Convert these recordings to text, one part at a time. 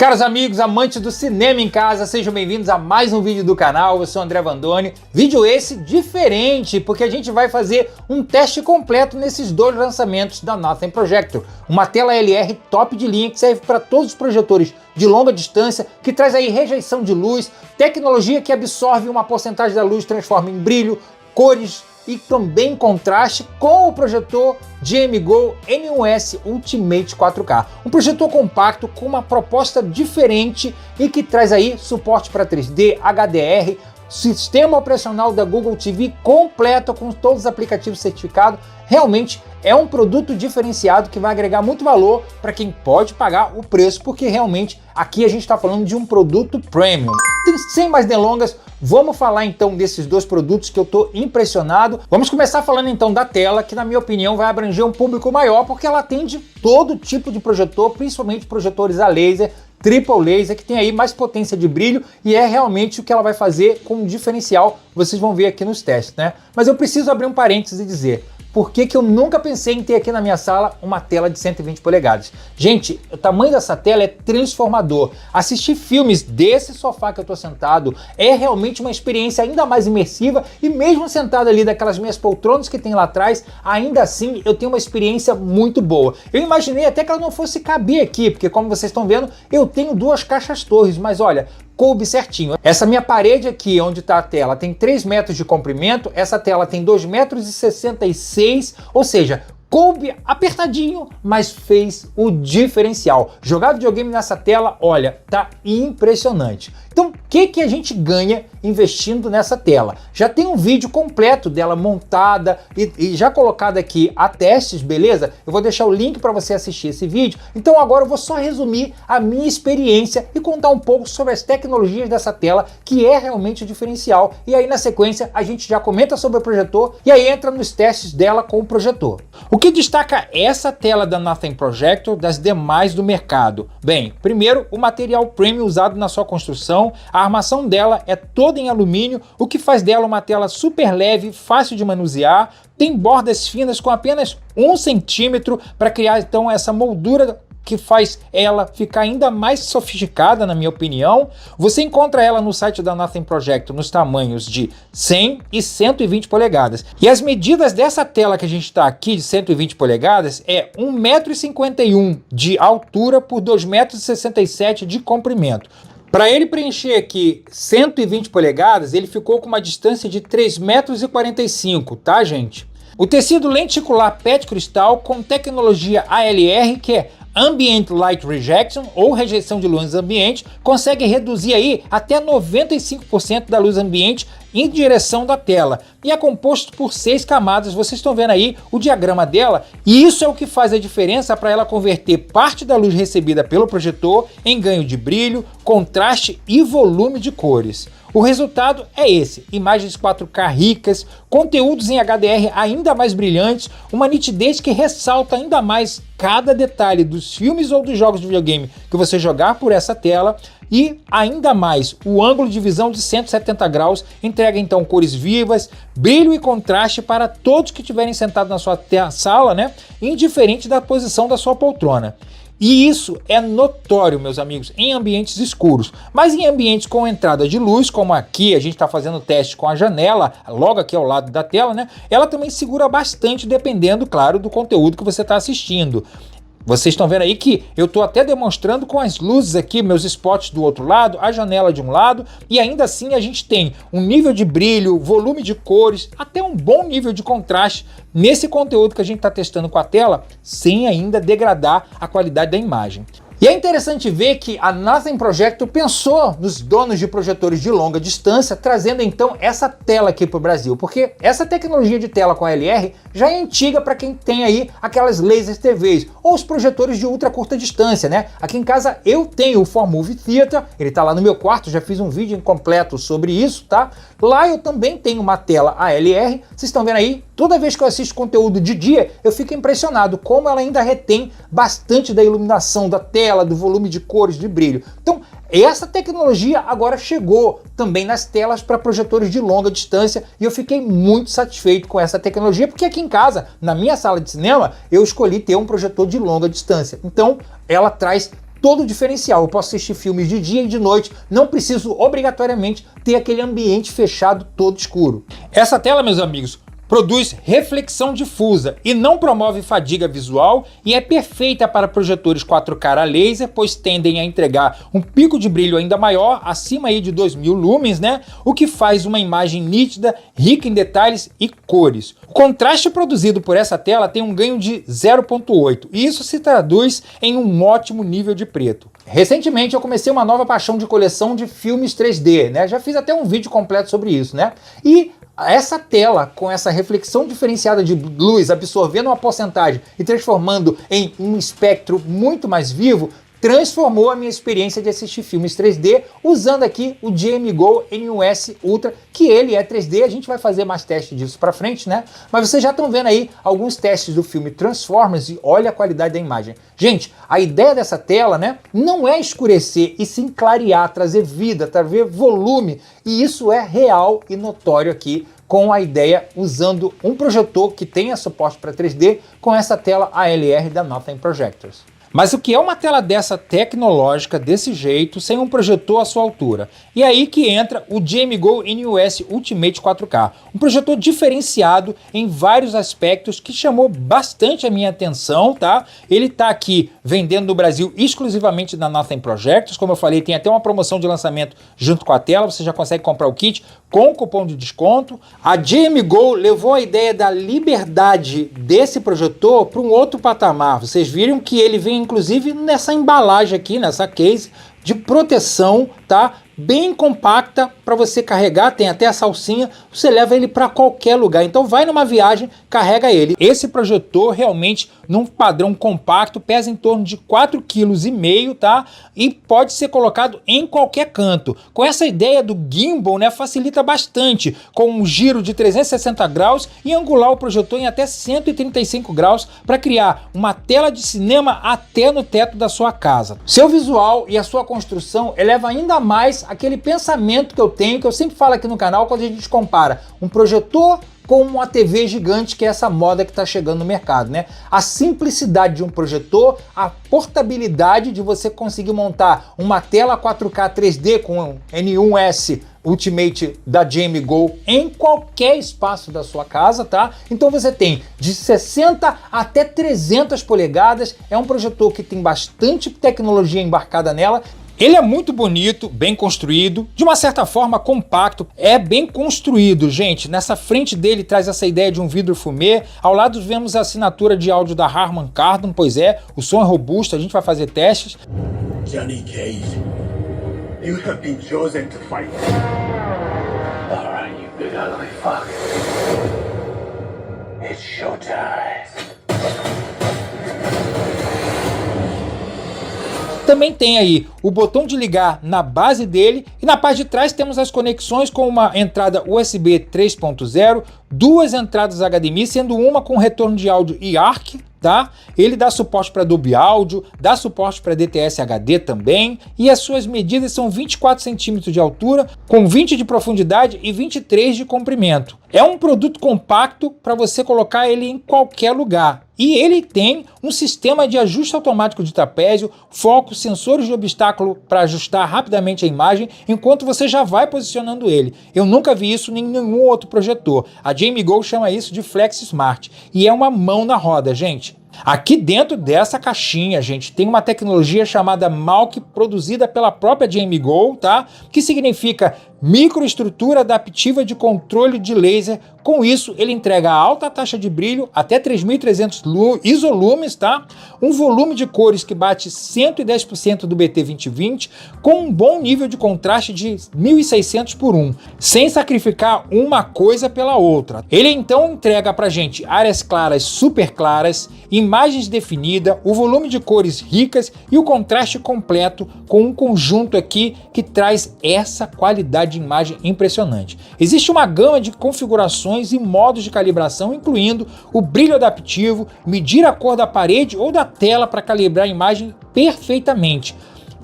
Caros amigos, amantes do cinema em casa, sejam bem-vindos a mais um vídeo do canal. Eu sou o André Vandoni. Vídeo esse diferente, porque a gente vai fazer um teste completo nesses dois lançamentos da Nothing Projector. Uma tela LR top de linha que serve para todos os projetores de longa distância, que traz aí rejeição de luz, tecnologia que absorve uma porcentagem da luz, transforma em brilho, cores e também contraste com o projetor GMGO N1S Ultimate 4K. Um projetor compacto com uma proposta diferente e que traz aí suporte para 3D, HDR, sistema operacional da Google TV completo com todos os aplicativos certificados. Realmente é um produto diferenciado que vai agregar muito valor para quem pode pagar o preço, porque realmente aqui a gente está falando de um produto premium. Então, sem mais delongas, vamos falar então desses dois produtos que eu estou impressionado. Vamos começar falando então da tela, que na minha opinião vai abranger um público maior, porque ela atende todo tipo de projetor, principalmente projetores a laser, triple laser, que tem aí mais potência de brilho e é realmente o que ela vai fazer com um diferencial, vocês vão ver aqui nos testes, né? Mas eu preciso abrir um parênteses e dizer: por que eu nunca pensei em ter aqui na minha sala uma tela de 120 polegadas? Gente, o tamanho dessa tela é transformador. Assistir filmes desse sofá que eu tô sentado é realmente uma experiência ainda mais imersiva, e mesmo sentado ali daquelas minhas poltronas que tem lá atrás, ainda assim eu tenho uma experiência muito boa. Eu imaginei até que ela não fosse caber aqui, porque como vocês estão vendo, eu tenho duas caixas torres, mas olha, coube certinho. Essa minha parede aqui, onde está a tela, tem 3 metros de comprimento, essa tela tem 2,66 metros, ou seja, coube apertadinho, mas fez o diferencial. Jogar videogame nessa tela, olha, tá impressionante. Então, o que a gente ganha investindo nessa tela? Já tem um vídeo completo dela montada e já colocado aqui a testes, beleza? Eu vou deixar o link para você assistir esse vídeo. Então agora eu vou só resumir a minha experiência e contar um pouco sobre as tecnologias dessa tela, que é realmente o diferencial. E aí na sequência a gente já comenta sobre o projetor e aí entra nos testes dela com o projetor. O que destaca essa tela da Nothing Projector das demais do mercado? Bem, primeiro, o material premium usado na sua construção. A armação dela é toda em alumínio, o que faz dela uma tela super leve, fácil de manusear, tem bordas finas com apenas 1 centímetro para criar então essa moldura que faz ela ficar ainda mais sofisticada, na minha opinião. Você encontra ela no site da Nothing Projector nos tamanhos de 100 e 120 polegadas. E as medidas dessa tela que a gente está aqui, de 120 polegadas, é 1,51 m de altura por 2,67 m de comprimento. Para ele preencher aqui 120 polegadas, ele ficou com uma distância de 3,45 m, tá, gente? O tecido lenticular PET cristal com tecnologia ALR, que é Ambient Light Rejection, ou rejeição de luz ambiente, consegue reduzir aí até 95% da luz ambiente em direção da tela, e é composto por 6 camadas. Vocês estão vendo aí o diagrama dela, e isso é o que faz a diferença para ela converter parte da luz recebida pelo projetor em ganho de brilho, contraste e volume de cores. O resultado é esse: imagens 4K ricas, conteúdos em HDR ainda mais brilhantes, uma nitidez que ressalta ainda mais cada detalhe dos filmes ou dos jogos de videogame que você jogar por essa tela, e ainda mais o ângulo de visão de 170 graus entrega então cores vivas, brilho e contraste para todos que estiverem sentados na sua sala, né, indiferente da posição da sua poltrona. E isso é notório, meus amigos, em ambientes escuros, mas em ambientes com entrada de luz, como aqui a gente está fazendo teste com a janela, logo aqui ao lado da tela, né? Ela também segura bastante, dependendo, claro, do conteúdo que você está assistindo. Vocês estão vendo aí que eu estou até demonstrando com as luzes aqui, meus spots do outro lado, a janela de um lado, e ainda assim a gente tem um nível de brilho, volume de cores, até um bom nível de contraste nesse conteúdo que a gente está testando com a tela, sem ainda degradar a qualidade da imagem. E é interessante ver que a Nothing Projector pensou nos donos de projetores de longa distância, trazendo então essa tela aqui para o Brasil, porque essa tecnologia de tela com LR já é antiga para quem tem aí aquelas laser TVs ou os projetores de ultra curta distância, né? Aqui em casa eu tenho o 4Movie Theater, ele tá lá no meu quarto, já fiz um vídeo completo sobre isso, tá? Lá eu também tenho uma tela ALR, vocês estão vendo aí, toda vez que eu assisto conteúdo de dia, eu fico impressionado como ela ainda retém bastante da iluminação da tela, do volume de cores, de brilho. Então, essa tecnologia agora chegou também nas telas para projetores de longa distância, e eu fiquei muito satisfeito com essa tecnologia, porque aqui em casa, na minha sala de cinema, eu escolhi ter um projetor de longa distância. Então, ela traz todo o diferencial. Eu posso assistir filmes de dia e de noite, não preciso obrigatoriamente ter aquele ambiente fechado todo escuro. Essa tela, meus amigos, produz reflexão difusa e não promove fadiga visual e é perfeita para projetores 4K a laser, pois tendem a entregar um pico de brilho ainda maior, acima aí de 2000 lumens, né? O que faz uma imagem nítida, rica em detalhes e cores. O contraste produzido por essa tela tem um ganho de 0,8 e isso se traduz em um ótimo nível de preto. Recentemente eu comecei uma nova paixão de coleção de filmes 3D, né? Já fiz até um vídeo completo sobre isso, né? E essa tela, com essa reflexão diferenciada de luz, absorvendo uma porcentagem e transformando em um espectro muito mais vivo, transformou a minha experiência de assistir filmes 3D usando aqui o GMGO NUS Ultra, que ele é 3D, a gente vai fazer mais testes disso pra frente, né? Mas vocês já estão vendo aí alguns testes do filme Transformers e olha a qualidade da imagem. Gente, a ideia dessa tela, né, não é escurecer e sim clarear, trazer vida, trazer volume, e isso é real e notório aqui com a ideia usando um projetor que tenha suporte para 3D com essa tela ALR da Nothing Projectors. Mas o que é uma tela dessa tecnológica, desse jeito, sem um projetor à sua altura? E aí que entra o GMGO NUS Ultimate 4K, um projetor diferenciado em vários aspectos que chamou bastante a minha atenção, tá? Ele tá aqui vendendo no Brasil exclusivamente da Nothing Projectors, como eu falei, tem até uma promoção de lançamento junto com a tela, você já consegue comprar o kit com cupom de desconto. A GMGO levou a ideia da liberdade desse projetor para um outro patamar. Vocês viram que ele vem inclusive nessa embalagem aqui, nessa case de proteção, tá? Bem compacta para você carregar, tem até a salsinha, você leva ele para qualquer lugar. Então vai numa viagem, carrega ele. Esse projetor realmente num padrão compacto pesa em torno de 4,5 kg, tá? E pode ser colocado em qualquer canto. Com essa ideia do gimbal, né, facilita bastante com um giro de 360 graus e angular o projetor em até 135 graus para criar uma tela de cinema até no teto da sua casa. Seu visual e a sua construção eleva ainda mais aquele pensamento que eu tenho, que eu sempre falo aqui no canal, quando a gente compara um projetor com uma TV gigante, que é essa moda que está chegando no mercado, né? A simplicidade de um projetor, a portabilidade de você conseguir montar uma tela 4K 3D com um NUS Ultimate da GMGO em qualquer espaço da sua casa, tá? Então você tem de 60 até 300 polegadas, é um projetor que tem bastante tecnologia embarcada nela. Ele é muito bonito, bem construído, de uma certa forma compacto, é bem construído, gente. Nessa frente dele traz essa ideia de um vidro fumê, ao lado vemos a assinatura de áudio da Harman Kardon, pois é, o som é robusto, a gente vai fazer testes. Johnny Cage, you have been chosen to fight. All right, you big ugly fuck. It's showtime. Também tem aí o botão de ligar na base dele e na parte de trás temos as conexões com uma entrada USB 3.0, duas entradas HDMI, sendo uma com retorno de áudio e ARC, tá? Ele dá suporte para Dolby Audio, dá suporte para DTS HD também, e as suas medidas são 24 centímetros de altura, com 20 de profundidade e 23 de comprimento. É um produto compacto para você colocar ele em qualquer lugar. E ele tem um sistema de ajuste automático de trapézio, foco, sensores de obstáculo para ajustar rapidamente a imagem, enquanto você já vai posicionando ele. Eu nunca vi isso em nenhum outro projetor. A GMGO chama isso de Flex Smart. E é uma mão na roda, gente. Aqui dentro dessa caixinha, gente, tem uma tecnologia chamada MAUC, produzida pela própria GMGO, tá? Que significa microestrutura adaptiva de controle de laser. Com isso, ele entrega alta taxa de brilho, até 3.300 isolumens, tá? Um volume de cores que bate 110% do BT 2020, com um bom nível de contraste de 1.600 por 1, sem sacrificar uma coisa pela outra. Ele então entrega pra gente áreas claras super claras, imagens definidas, o volume de cores ricas e o contraste completo, com um conjunto aqui que traz essa qualidade de imagem impressionante. Existe uma gama de configurações e modos de calibração, incluindo o brilho adaptivo, medir a cor da parede ou da tela para calibrar a imagem perfeitamente.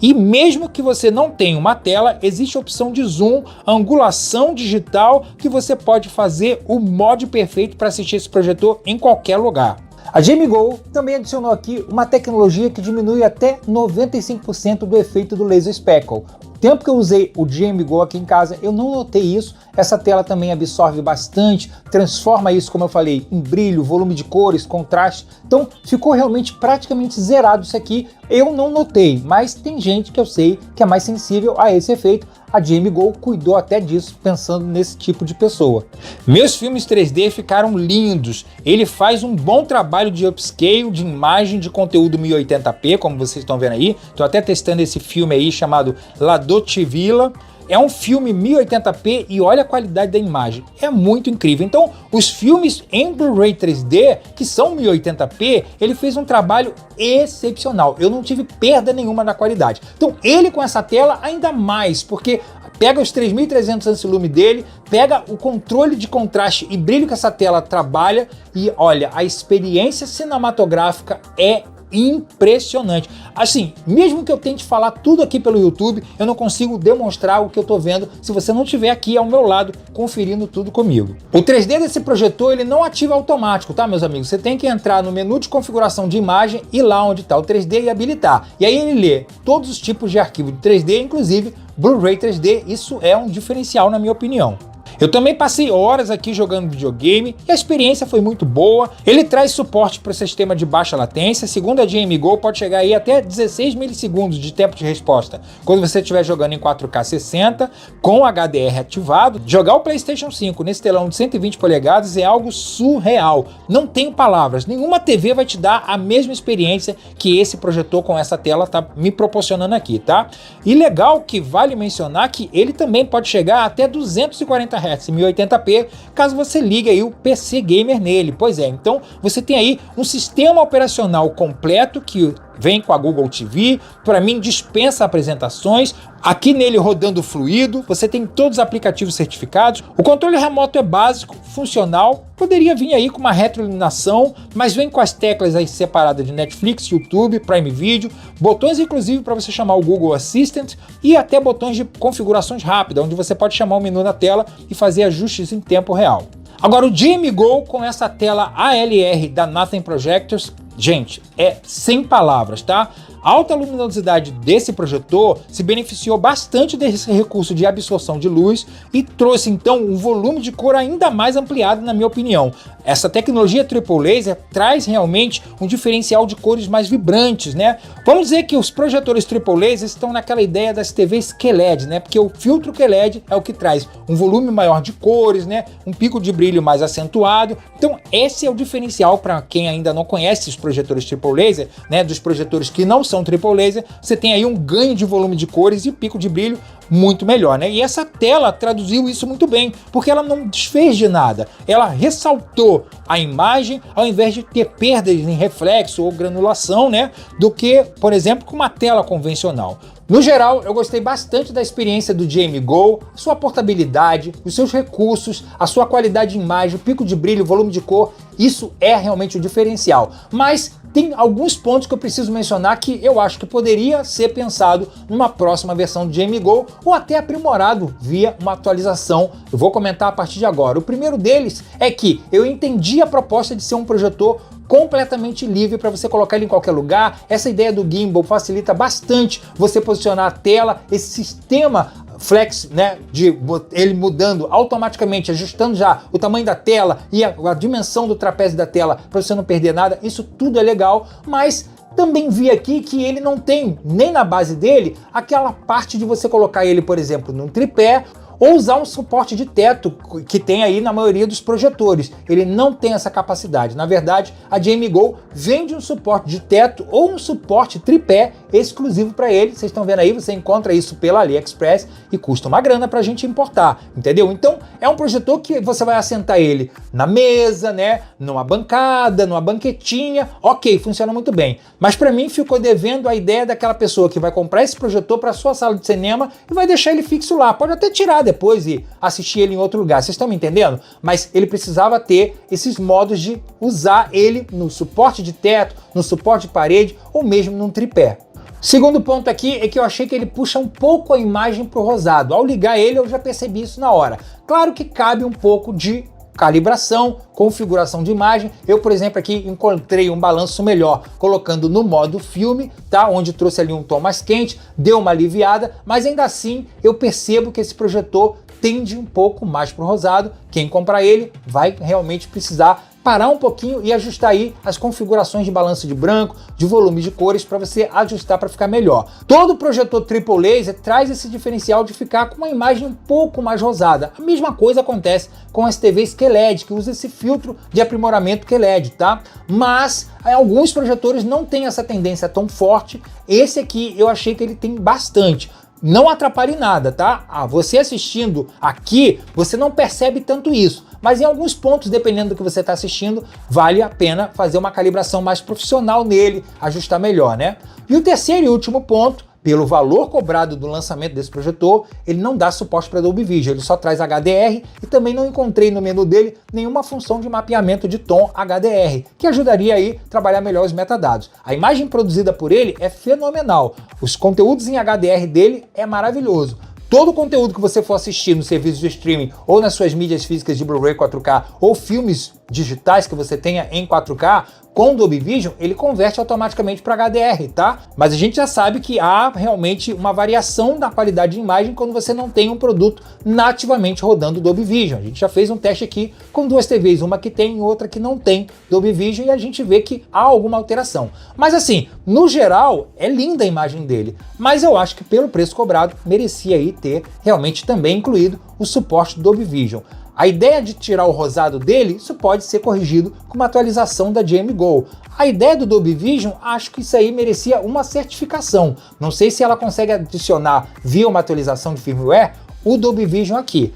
E mesmo que você não tenha uma tela, existe a opção de zoom, angulação digital, que você pode fazer o mod perfeito para assistir esse projetor em qualquer lugar. A Jamie Go também adicionou aqui uma tecnologia que diminui até 95% do efeito do laser speckle. O tempo que eu usei o Jamie Go aqui em casa, eu não notei isso. Essa tela também absorve bastante, transforma isso, como eu falei, em brilho, volume de cores, contraste. Então ficou realmente praticamente zerado isso aqui. Eu não notei, mas tem gente que eu sei que é mais sensível a esse efeito. A Jamie Go cuidou até disso, pensando nesse tipo de pessoa. Meus filmes 3D ficaram lindos. Ele faz um bom trabalho de upscale, de imagem, de conteúdo 1080p, como vocês estão vendo aí. Estou até testando esse filme aí chamado La Dolce Villa. É um filme 1080p e olha a qualidade da imagem, é muito incrível. Então, os filmes em Blu-ray 3D, que são 1080p, ele fez um trabalho excepcional. Eu não tive perda nenhuma na qualidade. Então, ele com essa tela ainda mais, porque pega os 3300 ampere-lume dele, pega o controle de contraste e brilho que essa tela trabalha e olha, a experiência cinematográfica é impressionante. Assim, mesmo que eu tente falar tudo aqui pelo YouTube, eu não consigo demonstrar o que eu tô vendo se você não estiver aqui ao meu lado conferindo tudo comigo. O 3D desse projetor, ele não ativa automático, tá, meus amigos? Você tem que entrar no menu de configuração de imagem e lá onde está o 3D e habilitar. E aí ele lê todos os tipos de arquivo de 3D, inclusive Blu-ray 3D. Isso é um diferencial na minha opinião. Eu também passei horas aqui jogando videogame e a experiência foi muito boa. Ele traz suporte para o sistema de baixa latência. Segundo a Jamie Go, pode chegar aí até 16 milissegundos de tempo de resposta quando você estiver jogando em 4K 60 com HDR ativado. Jogar o PlayStation 5 nesse telão de 120 polegadas é algo surreal. Não tenho palavras. Nenhuma TV vai te dar a mesma experiência que esse projetor com essa tela tá me proporcionando aqui, tá? E legal que vale mencionar que ele também pode chegar até 240 Hz em 1080p, caso você ligue aí o PC Gamer nele. Pois é, então você tem aí um sistema operacional completo que vem com a Google TV, para mim dispensa apresentações, aqui nele rodando fluido, você tem todos os aplicativos certificados, o controle remoto é básico, funcional, poderia vir aí com uma retroiluminação, mas vem com as teclas aí separadas de Netflix, YouTube, Prime Video, botões inclusive para você chamar o Google Assistant e até botões de configurações rápidas, onde você pode chamar o menu na tela e fazer ajustes em tempo real. Agora o Jamie Go com essa tela ALR da Nothing Projectors, gente, é sem palavras, tá? A alta luminosidade desse projetor se beneficiou bastante desse recurso de absorção de luz e trouxe então um volume de cor ainda mais ampliado, na minha opinião. Essa tecnologia Triple Laser traz realmente um diferencial de cores mais vibrantes, né? Vamos dizer que os projetores Triple Laser estão naquela ideia das TVs QLED, né? Porque o filtro QLED é o que traz um volume maior de cores, né? Um pico de brilho mais acentuado. Então esse é o diferencial para quem ainda não conhece os projetores Triple Laser, né? Dos projetores que não são Triple Laser, você tem aí um ganho de volume de cores e pico de brilho muito melhor, né? E essa tela traduziu isso muito bem, porque ela não desfez de nada, ela ressaltou a imagem ao invés de ter perdas em reflexo ou granulação, né? Do que, por exemplo, com uma tela convencional. No geral, eu gostei bastante da experiência do Jamie Go, sua portabilidade, os seus recursos, a sua qualidade de imagem, o pico de brilho, volume de cor, isso é realmente o diferencial. Mas tem alguns pontos que eu preciso mencionar que eu acho que poderia ser pensado numa próxima versão do Jamie Go ou até aprimorado via uma atualização. Eu vou comentar a partir de agora. O primeiro deles é que eu entendi a proposta de ser um projetor completamente livre para você colocar ele em qualquer lugar. Essa ideia do gimbal facilita bastante você posicionar a tela, esse sistema flex, né, de ele mudando automaticamente, ajustando já o tamanho da tela e a dimensão do trapézio da tela para você não perder nada. Isso tudo é legal, mas também vi aqui que ele não tem, nem na base dele, aquela parte de você colocar ele, por exemplo, num tripé ou usar um suporte de teto que tem aí na maioria dos projetores. Ele não tem essa capacidade. Na verdade, a Jamie Go vende um suporte de teto ou um suporte tripé exclusivo para ele. Vocês estão vendo aí, você encontra isso pela AliExpress e custa uma grana para a gente importar, entendeu? Então, é um projetor que você vai assentar ele na mesa, né, numa bancada, numa banquetinha, ok, funciona muito bem. Mas para mim ficou devendo a ideia daquela pessoa que vai comprar esse projetor para sua sala de cinema e vai deixar ele fixo lá. Pode até tirar depois e assistir ele em outro lugar, vocês estão me entendendo? Mas ele precisava ter esses modos de usar ele no suporte de teto, no suporte de parede ou mesmo num tripé. Segundo ponto aqui é que eu achei que ele puxa um pouco a imagem pro rosado. Ao ligar ele eu já percebi isso na hora. Claro que cabe um pouco de calibração, configuração de imagem. Eu, por exemplo, aqui encontrei um balanço melhor colocando no modo filme, tá? Onde trouxe ali um tom mais quente, deu uma aliviada, mas ainda assim eu percebo que esse projetor tende um pouco mais pro rosado. Quem comprar ele vai realmente precisar parar um pouquinho e ajustar aí as configurações de balanço de branco, de volume de cores, para você ajustar para ficar melhor. Todo projetor triple laser traz esse diferencial de ficar com uma imagem um pouco mais rosada. A mesma coisa acontece com as TVs QLED, que usa esse filtro de aprimoramento QLED, tá? Mas alguns projetores não têm essa tendência tão forte. Esse aqui eu achei que ele tem bastante. Não atrapalhe nada, tá? Você assistindo aqui, você não percebe tanto isso, mas em alguns pontos, dependendo do que você está assistindo, vale a pena fazer uma calibração mais profissional nele, ajustar melhor, né? E o terceiro e último ponto, pelo valor cobrado do lançamento desse projetor, ele não dá suporte para Dolby Vision, ele só traz HDR e também não encontrei no menu dele nenhuma função de mapeamento de tom HDR, que ajudaria aí a trabalhar melhor os metadados. A imagem produzida por ele é fenomenal, os conteúdos em HDR dele é maravilhoso. Todo o conteúdo que você for assistir no serviço de streaming ou nas suas mídias físicas de Blu-ray 4K ou filmes digitais que você tenha em 4K, com o Dolby Vision, ele converte automaticamente para HDR, tá? Mas a gente já sabe que há realmente uma variação na qualidade de imagem quando você não tem um produto nativamente rodando Dolby Vision. A gente já fez um teste aqui com duas TVs, uma que tem e outra que não tem Dolby Vision, e a gente vê que há alguma alteração. Mas assim, no geral, é linda a imagem dele, mas eu acho que pelo preço cobrado, merecia aí ter realmente também incluído o suporte do Dolby Vision. A ideia de tirar o rosado dele, isso pode ser corrigido com uma atualização da JMGO. A ideia do Dolby Vision, acho que isso aí merecia uma certificação. Não sei se ela consegue adicionar via uma atualização de firmware o Dolby Vision aqui.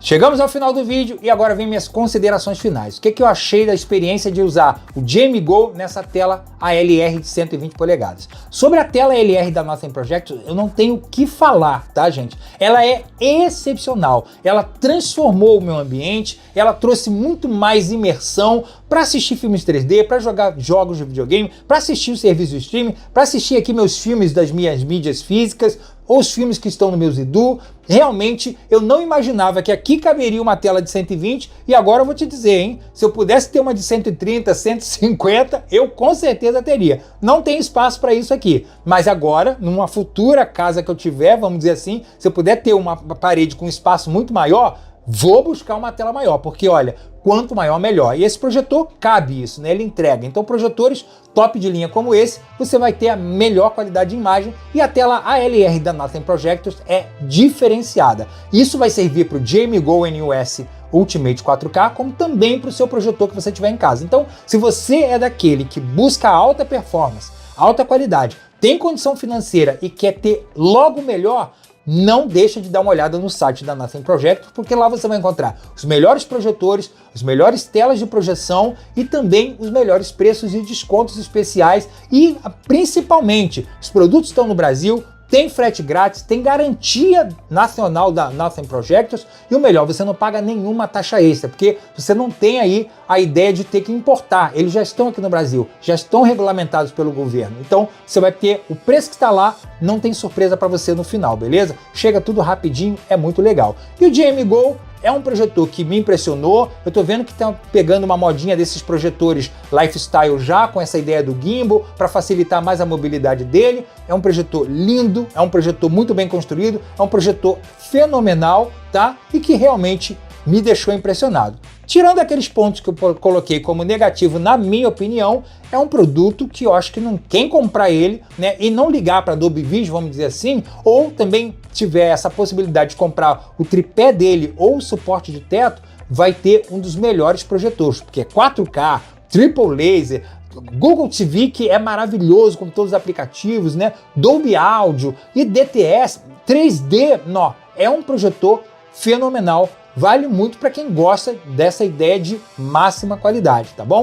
Chegamos ao final do vídeo e agora vem minhas considerações finais. O que eu achei da experiência de usar o JMGO nessa tela ALR de 120 polegadas? Sobre a tela ALR da Nothing Projectors, eu não tenho o que falar, tá, gente? Ela é excepcional, ela transformou o meu ambiente, ela trouxe muito mais imersão para assistir filmes 3D, para jogar jogos de videogame, para assistir o serviço de streaming, para assistir aqui meus filmes das minhas mídias físicas, ou os filmes que estão no meu Zidu. Realmente, eu não imaginava que aqui caberia uma tela de 120, e agora eu vou te dizer, hein? Se eu pudesse ter uma de 130, 150, eu com certeza teria. Não tem espaço para isso aqui, mas agora, numa futura casa que eu tiver, vamos dizer assim, se eu puder ter uma parede com espaço muito maior, vou buscar uma tela maior, porque olha, quanto maior melhor. E esse projetor cabe isso, né? Ele entrega. Então projetores top de linha como esse, você vai ter a melhor qualidade de imagem, e a tela ALR da Nothing Projectors é diferenciada. Isso vai servir para o JMGO NUS Ultimate 4K, como também para o seu projetor que você tiver em casa. Então, se você é daquele que busca alta performance, alta qualidade, tem condição financeira e quer ter logo melhor, não deixa de dar uma olhada no site da Nothing Projectors, porque lá você vai encontrar os melhores projetores, as melhores telas de projeção e também os melhores preços e descontos especiais, e principalmente os produtos estão no Brasil, tem frete grátis, tem garantia nacional da Nothing Projectors, e o melhor, você não paga nenhuma taxa extra, porque você não tem aí a ideia de ter que importar. Eles já estão aqui no Brasil, já estão regulamentados pelo governo. Então você vai ter o preço que está lá, não tem surpresa para você no final, beleza? Chega tudo rapidinho, é muito legal. E o JMGO é um projetor que me impressionou. Eu tô vendo que estão pegando uma modinha desses projetores lifestyle já, com essa ideia do gimbal, para facilitar mais a mobilidade dele. É um projetor lindo, é um projetor muito bem construído, é um projetor fenomenal, tá? E que realmente me deixou impressionado. Tirando aqueles pontos que eu coloquei como negativo, na minha opinião, é um produto que eu acho que quem comprar ele, né, e não ligar para Dolby Vision, vamos dizer assim, ou também tiver essa possibilidade de comprar o tripé dele ou o suporte de teto, vai ter um dos melhores projetores, porque é 4K, triple laser, Google TV, que é maravilhoso com todos os aplicativos, né, Dolby Audio e DTS, 3D, não, é um projetor fenomenal. Vale muito para quem gosta dessa ideia de máxima qualidade, tá bom?